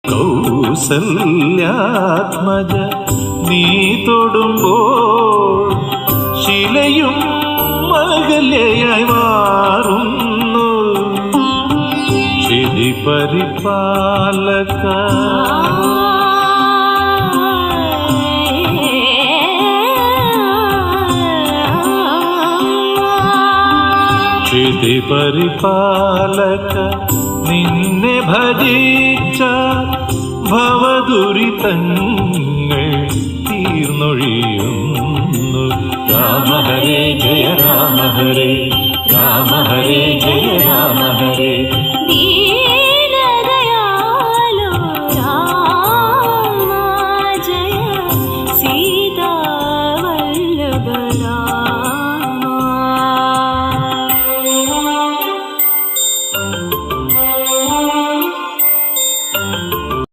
കൗസല്യാത്മജ നീ തൊടുമ്പോൾ ശിലയും മകലയായി മാറുന്നു. ശിലി പരിപാലക ശിലി പരിപാലക നിന്നെ ഭജിച്ച ഭവദുരിതങ്ങൾ തീർന്നൊഴിയുന്നു. രാമ ഹരേ ജയ രാമ ഹരേ, രാമ ഹരേ ജയ രാമ ഹരേ.